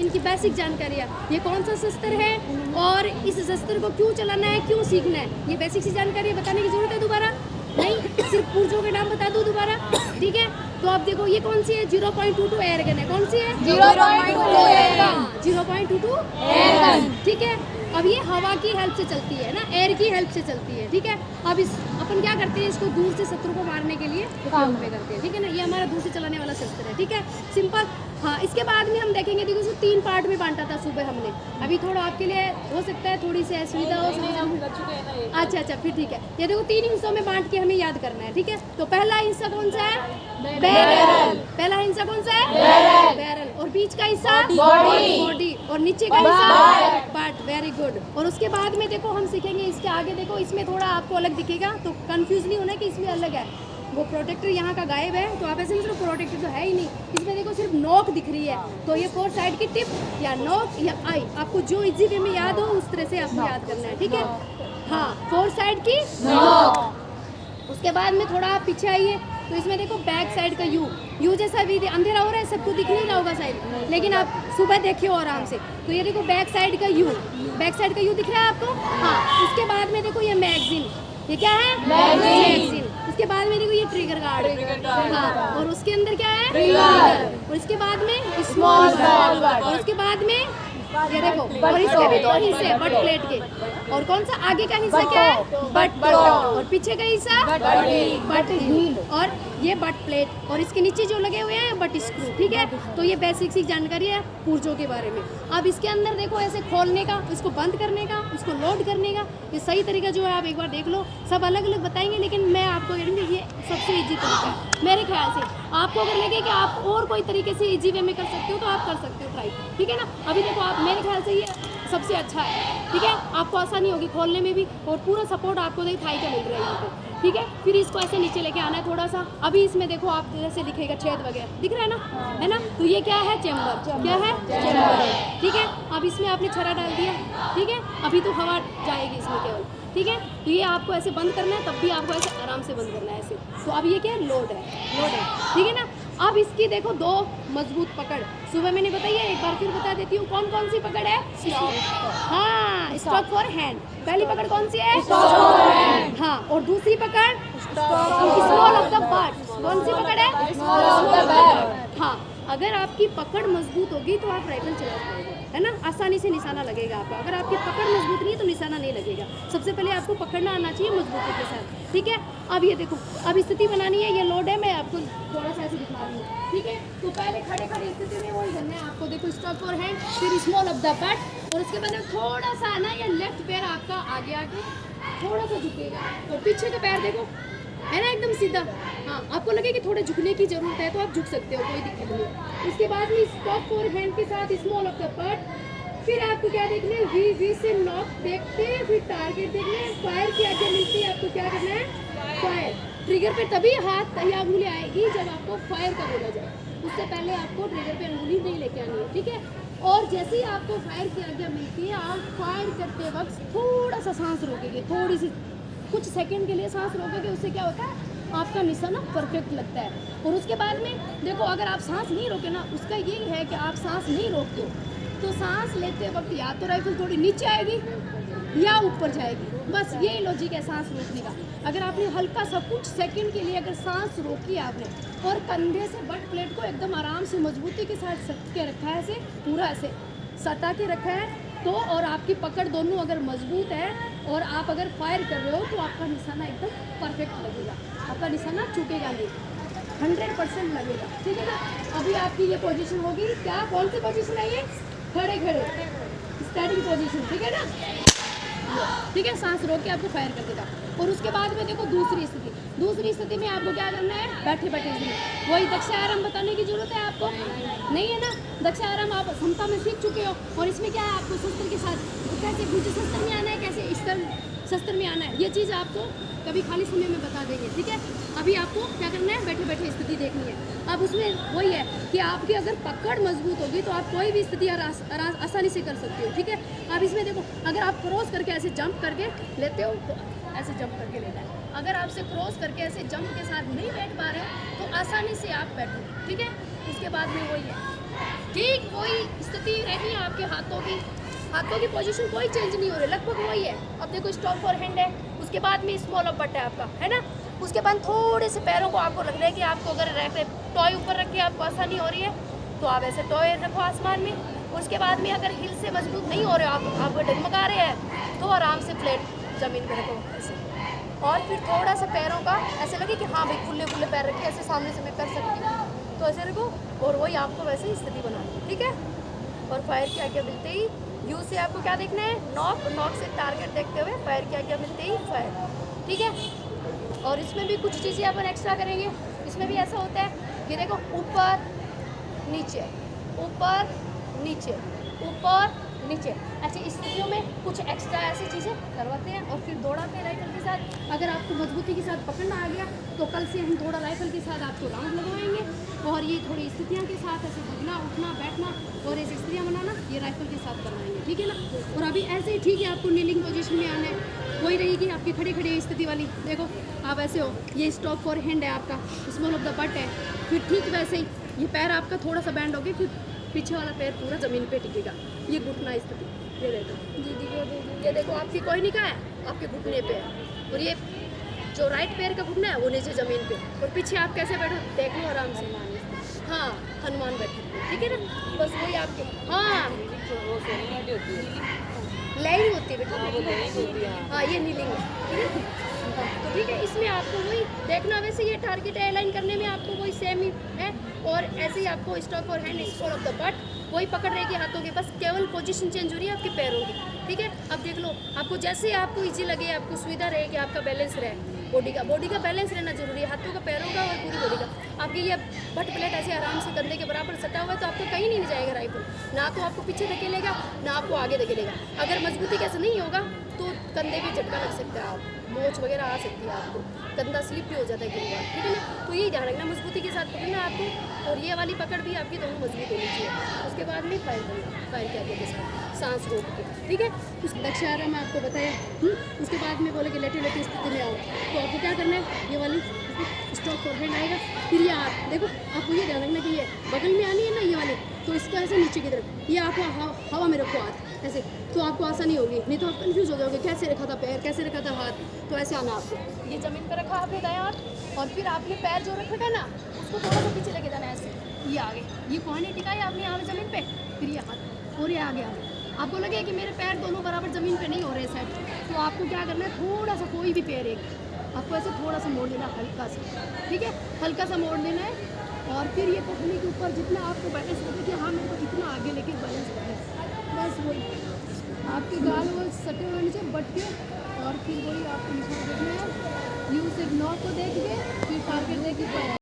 इनकी बेसिक जानकारियाँ, ये कौन सा शस्त्र है और इस शस्त्र को क्यों चलाना है, क्यों सीखना है, ये बेसिक सी जानकारी बताने की जरूरत है दोबारा नहीं? सिर्फ पुर्जों के नाम बता दूँ दोबारा, ठीक है? तो आप देखो ये कौन सी है, 0.22 एयर गन है, कौन सी है 0.22 एयर गन, 0.22 एयर गन, ठीक है? अब ये हवा की हेल्प से चलती है ना, एयर की हेल्प से चलती है, ठीक है? अब इस अपन क्या करते हैं, इसको दूर से शत्रु को मारने के लिए उपयोग में करते हैं, ठीक है ना? ये हमारा दूर से चलाने वाला शस्त्र है, ठीक है? सिंपल। हाँ, इसके बाद में हम देखेंगे, देखो इसको 3 पार्ट में बांटा था सुबह हमने। अभी थोड़ा आपके लिए हो सकता है थोड़ी सी असुविधा हो, अच्छा फिर ठीक है। ये देखो 3 हिस्सों में बांट के हमें याद करना है, ठीक है? तो पहला हिस्सा कौन सा है, बैरल। पहला हिस्सा कौन सा है, बैरल। और बीच का हिस्सा बॉडी, और नीचे का हिस्सा पार्ट। Very good. और उसके बाद में देखो हम सीखेंगे, इसके आगे देखो, इसमें थोड़ा आपको अलग दिखेगा, तो कंफ्यूज नहीं होना कि इसमें अलग है। वो प्रोटेक्टर यहाँ का गायब है, तो आप ऐसे नहीं, सिर्फ प्रोटेक्टर तो है ही नहीं, इसमें देखो सिर्फ नोक दिख रही है, तो ये 4 साइड की टिप या नोक या आई, आपको जो इजी वे में याद हो उस तरह से आपको याद करना है, ठीक है? हाँ, 4 साइड की नोक। उसके बाद में थोड़ा आप पीछे आइए, तो इसमें देखो बैक साइड का यू जैसा भी अंधेरा हो रहा है, सबको दिख नहीं रहा होगा शायद, लेकिन आप सुबह देखिए आराम से, तो ये देखो बैक साइड का यू दिख रहा है आपको। हाँ, उसके बाद में देखो ये मैगजीन, ये क्या है, मैगजीन। उसके बाद में देखो ये ट्रिगर गार्ड, हाँ, और उसके अंदर क्या है, ट्रिगर। और इसके बाद में स्मॉल गार्ड, और उसके बाद में ये देखो, और इसके भी 2 हिस्से बट प्लेट के, और कौन सा आगे का हिस्सा क्या है, बट, और पीछे का हिस्सा बट हील, और ये बट प्लेट, और इसके नीचे जो लगे हुए हैं बट स्क्रू, ठीक है? तो ये बेसिक सी जानकारी है पुर्जों के बारे में। अब इसके अंदर देखो ऐसे खोलने का, इसको बंद करने का, इसको लोड करने का, ये सही तरीका जो है आप एक बार देख लो, सब अलग अलग बताएंगे, लेकिन मैं आपको ये सबसे ईजी तरीका है मेरे ख्याल से। आपको अगर लगे कि आप और कोई तरीके से ईजी वे में कर सकते हो तो आप कर सकते हो ट्राई, ठीक है ना? अभी देखो आप, मेरे ख्याल से ये सबसे अच्छा है, ठीक है? आपको आसानी होगी खोलने में भी, और पूरा सपोर्ट आपको थाई का मिल रहा है यहाँ पे, ठीक है? फिर इसको ऐसे नीचे लेके आना है थोड़ा सा। अभी इसमें देखो आप जैसे दिखेगा छेद वगैरह दिख रहा है ना? तो ये क्या है, चैम्बर, क्या है, चैम्बर, ठीक है? अब इसमें आपने छर्रा डाल दिया, ठीक है? अभी तो हवा जाएगी इसमें केवल, ठीक है? तो ये आपको ऐसे बंद करना है, तब भी आपको ऐसे आराम से बंद करना है ऐसे। तो अब ये क्या है, लोड है, ठीक है ना? अब इसकी देखो 2 मजबूत पकड़, सुबह मैंने बताई है, एक बार फिर बता देती हूँ कौन कौन सी पकड़ है। हाँ, स्टॉक फॉर हैंड, पहली पकड़ कौन सी है, हाँ, और दूसरी पकड़ स्मॉल ऑफ द बट, कौन सी पकड़ है, स्मॉल ऑफ द बट। हाँ, अगर आपकी पकड़ मजबूत होगी तो आप राइफल चला पाओगे, है ना? आसानी से निशाना लगेगा आपका। अगर आपकी पकड़ मजबूत नहीं है तो निशाना नहीं लगेगा। सबसे पहले आपको पकड़ना आना चाहिए मजबूती के साथ, ठीक है? अब ये देखो, अब स्थिति बनानी है, ये लोड है, मैं आपको थोड़ा सा ऐसे दिखा रही हूँ, ठीक है? तो पहले खड़े स्थिति में वही करना है आपको, देखो स्टॉप फॉर हैंड, फिर स्मॉल ऑफ द बट, और उसके बाद थोड़ा सा ना ये लेफ्ट पैर आपका आगे थोड़ा सा झुकेगा, और पीछे का पैर देखो, है ना, एकदम सीधा। हाँ, आपको लगे कि थोड़े झुकने की जरूरत है तो आप झुक सकते हो, कोई दिक्कत नहीं। उसके बाद में स्टॉप फॉर हैंड के साथ स्मॉल ऑफ द बट, फिर आपको क्या देखना है, वी से नॉक देखते हैं, फिर टारगेट देखना है, फायर की आज्ञा मिलती है, आपको क्या करना है, फायर। ट्रिगर पे तभी हाथ या अंगुली आएगी जब आपको फायर का बोला जाए, उससे पहले आपको ट्रिगर पे अंगुली नहीं लेके आनी है, ठीक है? और जैसे ही आपको फायर की आज्ञा मिलती है, आप फायर करते वक्त थोड़ा सा सांस रोकेंगे, थोड़ी सी कुछ सेकंड के लिए सांस रोकेंगे, उससे क्या होता है, आपका निशाना परफेक्ट लगता है। और उसके बाद में देखो, अगर आप सांस नहीं रोके ना, उसका यही है कि आप सांस नहीं रोकते तो सांस लेते वक्त या तो राइफल थोड़ी नीचे आएगी या ऊपर जाएगी, बस यही लॉजिक है सांस रोकने का। अगर आपने हल्का सा कुछ सेकंड के लिए अगर सांस रोकी आपने, और कंधे से बट प्लेट को एकदम आराम से मजबूती के साथ सट के रखा है, ऐसे पूरा ऐसे सटा के रखा है, तो और आपकी पकड़ दोनों अगर मजबूत है और आप अगर फायर कर रहे हो तो आपका निशाना एकदम परफेक्ट लगेगा, आपका निशाना चूकेगा नहीं, 100% लगेगा, ठीक है ना? अभी आपकी ये पोजीशन होगी, क्या कौन सी पोजीशन है ये, खड़े स्टार्टिंग पोजीशन, ठीक है ना? ठीक है, सांस रोक के आपको फायर कर देगा। और उसके बाद में देखो दूसरी स्थिति में आपको क्या करना है, बैठे स्थिति, वही दक्ष आराम बताने की जरूरत है आपको नहीं है ना? दक्ष आराम आप क्षमता में सीख चुके हो, और इसमें क्या है, आपको शस्त्र के साथ कैसे गुज्जर शस्त्र में आना है, कैसे स्तर शस्त्र में आना है, ये चीज़ आपको कभी खाली समय में बता देंगे, ठीक है? अभी आपको क्या करना है, बैठे स्थिति देखनी है। अब उसमें वही है कि आपकी अगर पकड़ मजबूत होगी तो आप कोई भी स्थिति आसानी से कर सकते हो, ठीक है? अब इसमें देखो, अगर आप क्रॉस करके ऐसे जंप करके लेते हो तो ऐसे जंप करके लेना है, अगर आपसे क्रॉस करके ऐसे जंप के साथ नहीं बैठ पा रहे हो तो आसानी से आप बैठो, ठीक है? उसके बाद में वही है, ठीक वही स्थिति रही आपके हाथों की पोजीशन कोई चेंज नहीं हो रही, लगभग वही है। अब देखो स्टॉप फॉर हैंड है, उसके बाद में स्मॉल ऑफ बट है आपका, है ना। उसके बाद थोड़े से पैरों को आपको लग रहा है कि आपको अगर टॉय ऊपर रख के आपको आसानी हो रही है तो आप ऐसे टॉय रखो आसमान में। उसके बाद में अगर हिल से मजबूत नहीं हो रहे आप डगमगा रहे हैं तो आराम से फ्लैट ज़मीन पर रखो ऐसे। और फिर थोड़ा सा पैरों का ऐसे लगे कि हाँ भाई खुले खुले पैर रखे, ऐसे सामने से मैं कर सकती हूँ तो ऐसे रखो, और वही आपको वैसे ही स्थिति बना दी, ठीक है। और फायर की आज्ञा मिलते ही यू से आपको क्या देखना है, नॉक से टारगेट देखते हुए फायर की आज्ञा मिलते ही फायर, ठीक है। और इसमें भी कुछ चीज़ें अपन एक्स्ट्रा करेंगे। इसमें भी ऐसा होता है कि देखो ऊपर नीचे ऊपर नीचे ऊपर नीचे, ऐसी स्थितियों में कुछ एक्स्ट्रा ऐसी चीज़ें करवाते हैं और फिर दौड़ाते हैं राइफल के साथ। अगर आपको मजबूती के साथ पकड़ना आ गया तो कल से हम थोड़ा राइफल के साथ आपको राउंड लगवाएंगे, और ये थोड़ी स्थितियों के साथ ऐसे उठना उठना बैठना और ऐसी स्थितियाँ बनाना ये राइफल के साथ करवाएंगे, ठीक है ना। और अभी ऐसे ही ठीक है, आपको नीलिंग पोजीशन में आना है, वही रहेगी आपकी खड़ी खड़ी स्थिति वाली। देखो आप ऐसे हो, ये स्टॉप फॉर हैंड है आपका, स्मॉल ऑफ द बट है। फिर ठीक वैसे ही ये पैर आपका थोड़ा सा बैंड हो गया, फिर पीछे वाला पैर पूरा ज़मीन पे टिकेगा, ये घुटना स्थिति। ये देखो ये देखो आपकी कोई नहीं कहा है, आपके घुटने पे है, और ये जो राइट पैर का घुटना है वो नीचे ज़मीन पे, और पीछे आप कैसे बैठो देख लो आराम से। हाँ हनुमान बैठे, ठीक है ना, बस वही आपके। हाँ लाइन होती है बेटा, हाँ ये नीलिंग है, ठीक है। तो ठीक है, इसमें आपको वही देखना, वैसे ये टारगेट है लाइन करने में आपको वही सेम ही है। और ऐसे ही आपको स्टॉप और hand small of the but वही पकड़ रहेगी हाथों के, बस केवल पोजीशन चेंज हो रही है आपके पैरों की, ठीक है। अब देख लो आपको जैसे आपको इजी लगे, आपको सुविधा रहे कि आपका बैलेंस रहे, बॉडी का बैलेंस रहना जरूरी है, हाथों का पैरों का और पूरी बॉडी का। आपकी ये बट प्लेट ऐसे आराम से कंधे के बराबर सटा हुआ है तो आपको कहीं नहीं जाएगा राइफल, ना तो आपको पीछे धकेलेगा ना आपको आगे धकेलेगा। अगर मजबूती कैसे नहीं होगा तो कंधे भी झटका लग सकता है, आप मोच वगैरह आ सकती है, आपको कंधा स्लिप भी हो जाता है कई बार, ठीक है ना। तो यही ध्यान रखना, मजबूती के साथ पकड़ना आपको, और ये वाली पकड़ भी आपकी दोनों मजबूत होनी चाहिए। उसके बाद में फायर करना, फायर के आगे के साथ सांस रोक के, ठीक है। उस दक्षारा में आपको बताया। उसके बाद में बोले कि लेटे लेटे स्थिति में आओ, तो आपको क्या करना है, ये वाली स्टॉप फॉर हैंड आएगा, फिर ये हाथ देखो, आपको ये ध्यान रखना कि ये बगल में आनी है ना ये वाली, तो इसको ऐसे नीचे की तरफ, ये आपको हवा में रखो हाथ ऐसे, तो आपको आसानी होगी, नहीं तो आप कंफ्यूज हो जाओगे कैसे रखा था पैर कैसे रखा था हाथ। तो ऐसे आना आपको, ये ज़मीन पर रखा आपने दायां हाथ, और फिर आपने पैर जो रखा ना उसको थोड़ा सा पीछे लेके जाना है ऐसे, ये आगे, ये कोहनी टिकाई आपने यहाँ ज़मीन पे, फिर ये हाथ और ये आगे आगे। आपको लगे कि मेरे पैर दोनों बराबर ज़मीन पे नहीं हो रहे सेट, तो आपको क्या करना है, थोड़ा सा कोई भी पैर एक आपको ऐसे थोड़ा सा मोड़ देना, हल्का सा, ठीक है, हल्का सा मोड़ देना है। और फिर ये पकड़ने के ऊपर जितना आपको बैलेंस लगे कि हाँ मेरे को इतना आगे लेके बैलेंस करना है, बस वही आपके गाल वो सटे हुए नीचे बट के, और फिर वही आपको निशान देखना है, यू से नॉक को देख के फिर टारगेट देख के